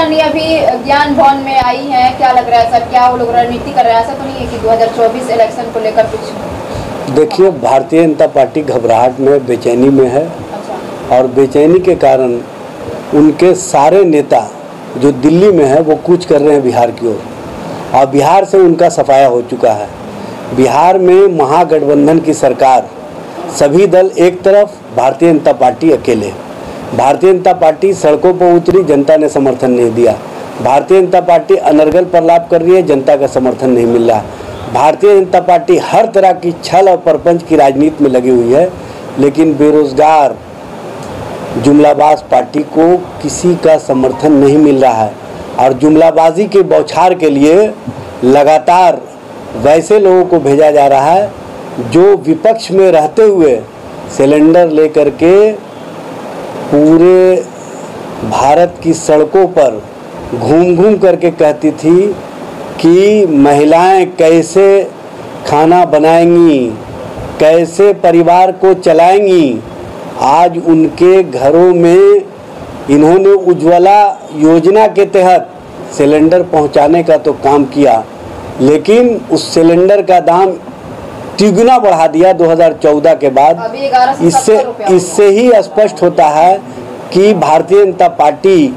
ईरानी अभी ज्ञान भवन में आई हैं, क्या लग रहा है सर, क्या वो लोग रणनीति कर रहे हैं? ऐसा तो नहीं है कि 2024 इलेक्शन को लेकर कुछ? देखिए, भारतीय जनता पार्टी घबराहट में, बेचैनी में है। अच्छा। और बेचैनी के कारण उनके सारे नेता जो दिल्ली में है वो कूच कर रहे हैं बिहार की ओर, और बिहार से उनका सफाया हो चुका है। बिहार में महागठबंधन की सरकार, सभी दल एक तरफ, भारतीय जनता पार्टी अकेले। भारतीय जनता पार्टी सड़कों पर उतरी, जनता ने समर्थन नहीं दिया। भारतीय जनता पार्टी अनर्गल प्रलाप कर रही है, जनता का समर्थन नहीं मिल रहा। भारतीय जनता पार्टी हर तरह की छल और परपंच की राजनीति में लगी हुई है, लेकिन बेरोजगार जुमलाबाज पार्टी को किसी का समर्थन नहीं मिल रहा है। और जुमलाबाजी के बौछार के लिए लगातार वैसे लोगों को भेजा जा रहा है जो विपक्ष में रहते हुए सिलेंडर लेकर के पूरे भारत की सड़कों पर घूम घूम करके कहती थी कि महिलाएं कैसे खाना बनाएंगी, कैसे परिवार को चलाएंगी। आज उनके घरों में इन्होंने उज्ज्वला योजना के तहत सिलेंडर पहुंचाने का तो काम किया, लेकिन उस सिलेंडर का दाम तिगुना बढ़ा दिया 2014 के बाद। इससे ही स्पष्ट होता है कि भारतीय जनता पार्टी,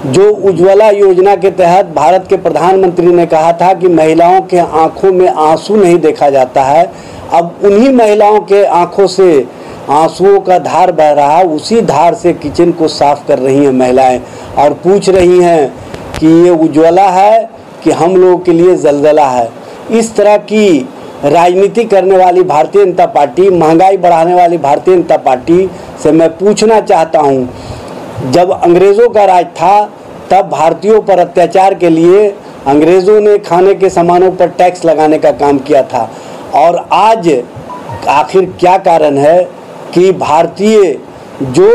जो उज्ज्वला योजना के तहत भारत के प्रधानमंत्री ने कहा था कि महिलाओं के आंखों में आंसू नहीं देखा जाता है, अब उन्हीं महिलाओं के आंखों से आंसुओं का धार बह रहा है। उसी धार से किचन को साफ कर रही हैं महिलाएं और पूछ रही हैं कि ये उज्ज्वला है कि हम लोगों के लिए जलजला है। इस तरह की राजनीति करने वाली भारतीय जनता पार्टी, महंगाई बढ़ाने वाली भारतीय जनता पार्टी से मैं पूछना चाहता हूँ, जब अंग्रेज़ों का राज था तब भारतीयों पर अत्याचार के लिए अंग्रेज़ों ने खाने के सामानों पर टैक्स लगाने का काम किया था, और आज आखिर क्या कारण है कि भारतीय जो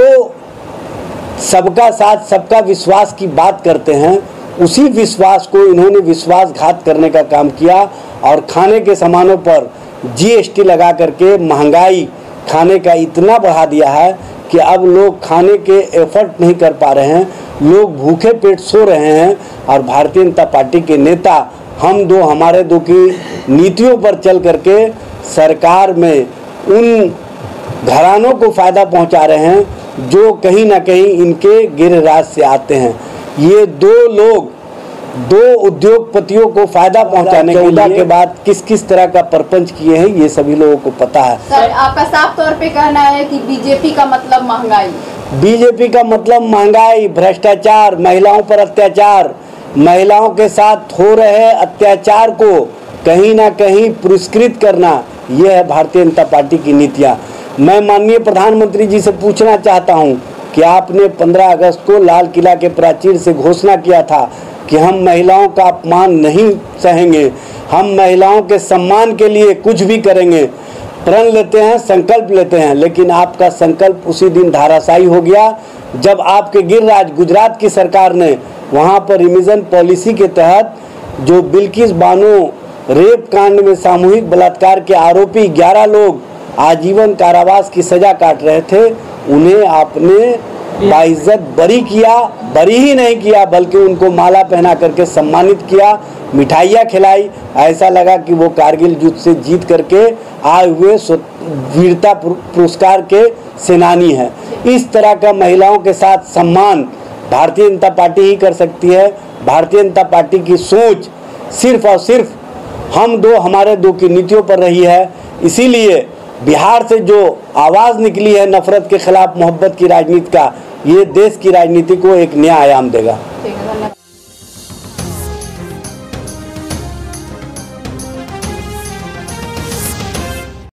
सबका साथ सबका विश्वास की बात करते हैं, उसी विश्वास को इन्होंने विश्वासघात करने का काम किया और खाने के सामानों पर जीएसटी लगा करके महंगाई खाने का इतना बढ़ा दिया है कि अब लोग खाने के एफर्ट नहीं कर पा रहे हैं, लोग भूखे पेट सो रहे हैं। और भारतीय जनता पार्टी के नेता हम दो हमारे दो की नीतियों पर चल करके सरकार में उन घरानों को फ़ायदा पहुंचा रहे हैं जो कहीं ना कहीं इनके गिरराज से आते हैं। ये दो लोग, दो उद्योगपतियों को फायदा पहुंचाने के बाद किस किस तरह का परपंच किए हैं, ये सभी लोगों को पता है। सर, आपका साफ तौर पे कहना है कि बीजेपी का मतलब महंगाई, बीजेपी का मतलब महंगाई, भ्रष्टाचार, महिलाओं पर अत्याचार, महिलाओं के साथ हो रहे अत्याचार को कहीं ना कहीं पुरस्कृत करना, यह है भारतीय जनता पार्टी की नीतियाँ। मैं माननीय प्रधानमंत्री जी से पूछना चाहता हूँ कि आपने 15 अगस्त को लाल किला के प्राचीर से घोषणा किया था कि हम महिलाओं का अपमान नहीं सहेंगे, हम महिलाओं के सम्मान के लिए कुछ भी करेंगे, प्रण लेते हैं, संकल्प लेते हैं, लेकिन आपका संकल्प उसी दिन धराशायी हो गया जब आपके गिरराज गुजरात की सरकार ने वहाँ पर रिमिजन पॉलिसी के तहत जो बिल्किस बानो रेप कांड में सामूहिक बलात्कार के आरोपी 11 लोग आजीवन कारावास की सजा काट रहे थे, उन्हें आपने बाइज्जत बरी किया। बरी ही नहीं किया बल्कि उनको माला पहना करके सम्मानित किया, मिठाइयाँ खिलाई, ऐसा लगा कि वो कारगिल युद्ध से जीत करके आए हुए वीरता पुरस्कार के सेनानी हैं। इस तरह का महिलाओं के साथ सम्मान भारतीय जनता पार्टी ही कर सकती है। भारतीय जनता पार्टी की सोच सिर्फ और सिर्फ हम दो हमारे दो की नीतियों पर रही है। इसीलिए बिहार से जो आवाज़ निकली है नफरत के खिलाफ मोहब्बत की राजनीति का, ये देश की राजनीति को एक नया आयाम देगा।